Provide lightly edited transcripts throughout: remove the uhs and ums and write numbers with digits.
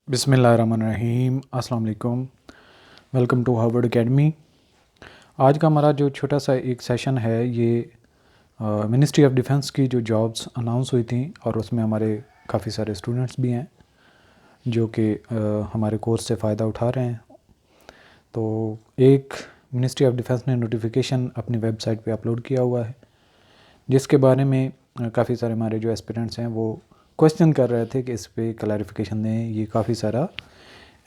बिस्मिल्लाहिर्रहमानिर्रहीम, अस्सलाम वालेकुम। Welcome to Harvard academy. आज का हमारा जो छोटा सा एक सेशन है ये मिनिस्ट्री ऑफ डिफेंस की जो जॉब्स अनाउंस हुई थी और उसमें हमारे काफ़ी सारे स्टूडेंट्स भी हैं जो कि हमारे कोर्स से फ़ायदा उठा रहे हैं। तो एक मिनिस्ट्री ऑफ डिफेंस ने नोटिफिकेशन अपनी वेबसाइट पे अपलोड किया हुआ है जिसके बारे में काफ़ी सारे हमारे जो एस्पिरेंट्स हैं वो क्वेश्चन कर रहे थे कि इस पे क्लैरिफिकेशन दें, ये काफ़ी सारा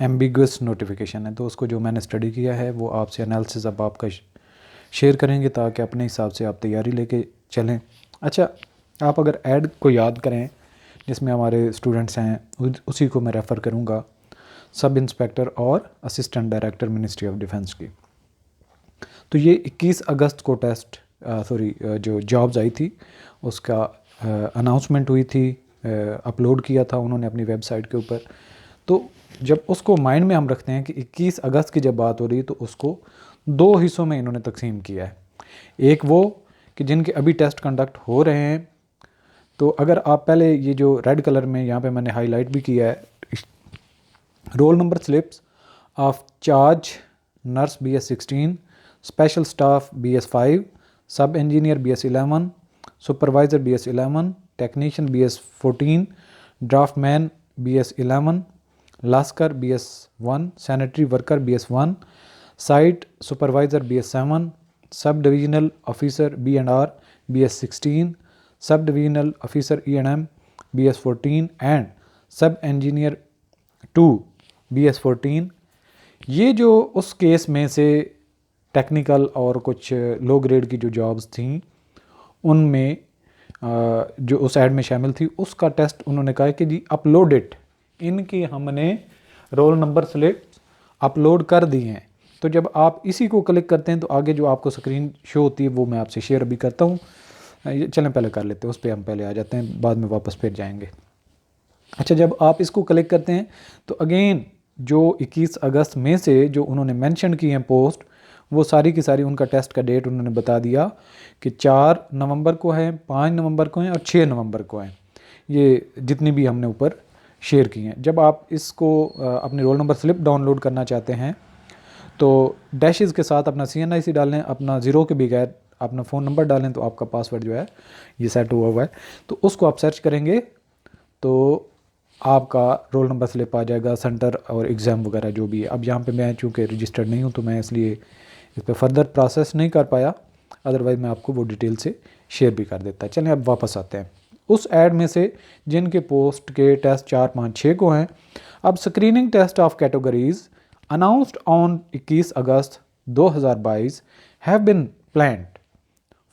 एम्बिगुअस नोटिफिकेशन है। तो उसको जो मैंने स्टडी किया है वो आपसे एनालिसिस अब आपका शेयर करेंगे ताकि अपने हिसाब से आप तैयारी लेके चलें। अच्छा, आप अगर ऐड को याद करें जिसमें हमारे स्टूडेंट्स हैं उसी को मैं रेफ़र करूँगा, सब इंस्पेक्टर और assistant director ministry of defence की। तो ये 21 अगस्त को जो जॉब्स आई थी उसका अनाउंसमेंट हुई थी, अपलोड किया था उन्होंने अपनी वेबसाइट के ऊपर। तो जब उसको माइंड में हम रखते हैं कि 21 अगस्त की जब बात हो रही है तो उसको दो हिस्सों में इन्होंने तकसीम किया है। एक वो कि जिनके अभी टेस्ट कंडक्ट हो रहे हैं, तो अगर आप पहले ये जो रेड कलर में यहाँ पे मैंने हाईलाइट भी किया है, roll number slips of charge nurse BS 16, special staff BS 5, sub engineer BS 11, supervisor BS 11, technician BS 14, draftman BS 11, लास्कर BS 1, sanitary worker BS 1, site supervisor BS 7, sub divisional officer B&R BS 16, sub divisional officer E&M BS 14 and sub engineer 2 BS 14। ये जो उस case में से technical और कुछ low grade की जो जॉब्स थी उनमें जो उस ऐड में शामिल थी उसका टेस्ट उन्होंने कहा कि जी अपलोडेड, इनकी हमने रोल नंबर स्लिप अपलोड कर दी हैं। तो जब आप इसी को क्लिक करते हैं तो आगे जो आपको स्क्रीन शो होती है वो मैं आपसे शेयर अभी करता हूँ। चलें पहले कर लेते हैं, उस पर हम पहले आ जाते हैं, बाद में वापस फिर जाएंगे। अच्छा, जब आप इसको क्लिक करते हैं तो अगेन जो 21 अगस्त में से जो उन्होंने मेंशन की हैं पोस्ट, वो सारी की सारी उनका टेस्ट का डेट उन्होंने बता दिया कि 4 नवंबर को है, 5 नवंबर को है और 6 नवंबर को है। ये जितनी भी हमने ऊपर शेयर की हैं। जब आप इसको अपने रोल नंबर स्लिप डाउनलोड करना चाहते हैं तो डैशेज़ के साथ अपना CNIC डालें, अपना ज़ीरो के बगैर अपना फ़ोन नंबर डालें तो आपका पासवर्ड जो है ये सेट हुआ है। तो उसको आप सर्च करेंगे तो आपका रोल नंबर स्लिप आ जाएगा, सेंटर और एग्ज़ाम वगैरह जो भी है। अब यहाँ पे मैं चूँकि रजिस्टर्ड नहीं हूँ तो मैं इसलिए इस पर फर्दर प्रोसेस नहीं कर पाया, अदरवाइज़ मैं आपको वो डिटेल से शेयर भी कर देता। चलें अब वापस आते हैं उस ऐड में से जिनके पोस्ट के टेस्ट 4, 5, 6 को हैं। अब screening test of categories announced on 21 August 2022 have been planned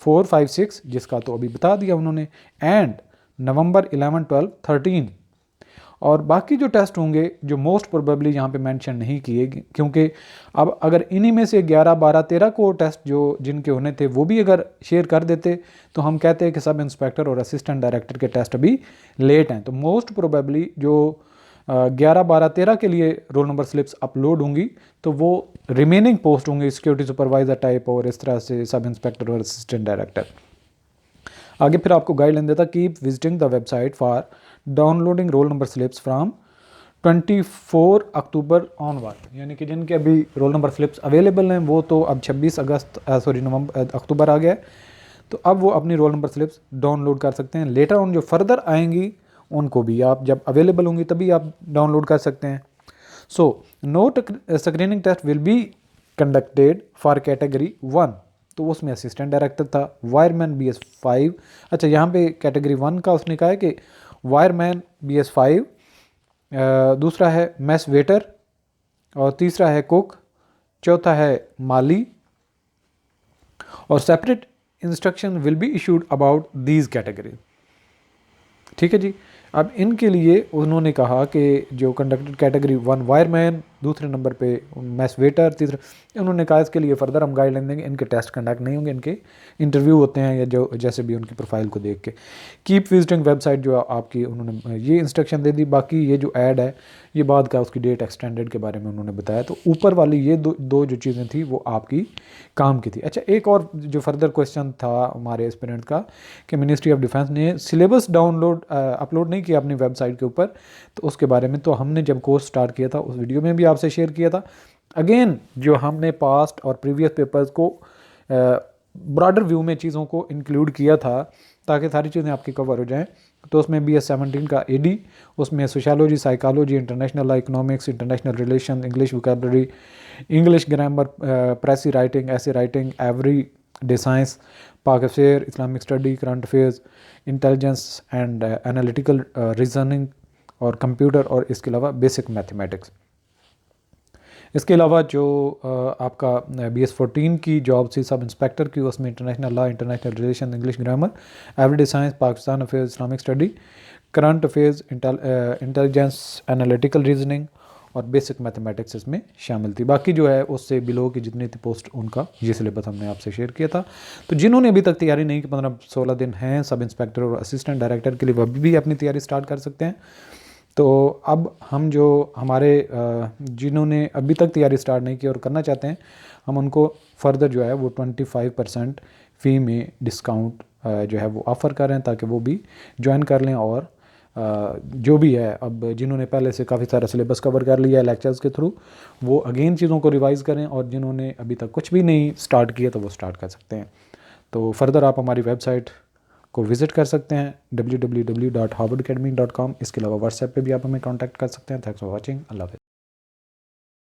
4, 5, 6, जिसका तो अभी बता दिया उन्होंने, एंड नवंबर 11, 12, 13। और बाकी जो टेस्ट होंगे जो मोस्ट प्रोबेबली यहाँ पे मेंशन नहीं किए, क्योंकि अब अगर इन्हीं में से 11, 12, 13 को टेस्ट जो जिनके होने थे वो भी अगर शेयर कर देते तो हम कहते हैं कि सब इंस्पेक्टर और असिस्टेंट डायरेक्टर के टेस्ट अभी लेट हैं। तो मोस्ट प्रोबेबली जो 11, 12, 13 के लिए रोल नंबर स्लिप्स अपलोड होंगी तो वो रिमेनिंग पोस्ट होंगे सिक्योरिटी सुपरवाइज़र टाइप और इस तरह से सब इंस्पेक्टर और असिस्टेंट डायरेक्टर। आगे फिर आपको गाइडलाइन देता, keep visiting the website for downloading role number slips from 24 October onward. यानी कि जिनके अभी रोल नंबर स्लिप्स अवेलेबल हैं वो तो अब 26 अक्टूबर आ गया है, तो अब वो अपनी रोल नंबर स्लिप्स डाउनलोड कर सकते हैं। लेटर ऑन जो फर्दर आएंगी उनको भी आप जब अवेलेबल होंगी तभी आप डाउनलोड कर सकते हैं। So no screening test will be conducted for category 1, तो उसमें असिस्टेंट डायरेक्टर था, वायरमैन BS 5। अच्छा, यहाँ पे कैटेगरी 1 का उसने कहा है कि वायरमैन BS 5, दूसरा है मैस वेटर और तीसरा है कुक, चौथा है माली, और separate instruction will be issued about these category. ठीक है जी। अब इनके लिए उन्होंने कहा कि जो कंडक्टेड कैटेगरी 1 वायरमैन दूसरे नंबर पे मैस वेटर, तीसरे। उन्होंने कहा इसके लिए फ़र्दर हम गाइडलाइन देंगे, इनके टेस्ट कंडक्ट नहीं होंगे, इनके इंटरव्यू होते हैं या जो जैसे भी उनकी प्रोफाइल को देख के। कीप विजिटिंग वेबसाइट जो आपकी, उन्होंने ये इंस्ट्रक्शन दे दी। बाकी ये जो ऐड है ये बाद का, उसकी डेट एक्सटेंडेड के बारे में उन्होंने बताया। तो ऊपर वाली ये दो जो चीज़ें थी वो आपकी काम की थी। अच्छा, एक और जो फर्दर क्वेश्चन था हमारे एस्पिरेंट का कि मिनिस्ट्री ऑफ डिफेंस ने सिलेबस अपलोड नहीं किया अपनी वेबसाइट के ऊपर, तो उसके बारे में तो हमने जब कोर्स स्टार्ट किया था उस वीडियो में भी आपसे शेयर किया था। अगेन जो हमने पास्ट और प्रीवियस पेपर्स को ब्रॉडर व्यू में चीज़ों को इंक्लूड किया था ताकि सारी चीज़ें आपकी कवर हो जाएं। तो उसमें BS17 का AD, उसमें sociology, psychology, international economics, international relation, English vocabulary, English grammar, प्रेसी writing, ऐसे राइटिंग, एवरी डे साइंस, पाक affair, Islamic study, current affairs, intelligence and analytical reasoning और कंप्यूटर, और इसके अलावा बेसिक मैथमेटिक्स। इसके अलावा जो आपका BS14 की जॉब थी सब इंस्पेक्टर की, उसमें international law, international relation, English grammar, everyday science, Pakistan affairs, Islamic study, current affairs, intelligence, analytical reasoning और बेसिक मैथमेटिक्स इसमें शामिल थी। बाकी जो है उससे बिलो की जितनी थी पोस्ट, उनका ये सिलेबस हमने आपसे शेयर किया था। तो जिन्होंने अभी तक तैयारी नहीं की, 15-16 दिन हैं सब इंस्पेक्टर और असिस्टेंट डायरेक्टर के लिए, वो भी अपनी तैयारी स्टार्ट कर सकते हैं। तो अब हम जो हमारे जिन्होंने अभी तक तैयारी स्टार्ट नहीं की और करना चाहते हैं, हम उनको फर्दर जो है वो 25% फ़ी में डिस्काउंट जो है वो ऑफ़र कर रहे हैं ताकि वो भी ज्वाइन कर लें। और जो भी है, अब जिन्होंने पहले से काफ़ी सारा सिलेबस कवर कर लिया है लेक्चर्स के थ्रू, वो अगेन चीज़ों को रिवाइज़ करें, और जिन्होंने अभी तक कुछ भी नहीं स्टार्ट किया तो वो स्टार्ट कर सकते हैं। तो फर्दर आप हमारी वेबसाइट को विज़िट कर सकते हैं www.harvardacademy.com। इसके अलावा व्हाट्सएप पे भी आप हमें कांटेक्ट कर सकते हैं। Thanks for watching. अल्लाह हाफ़िज़।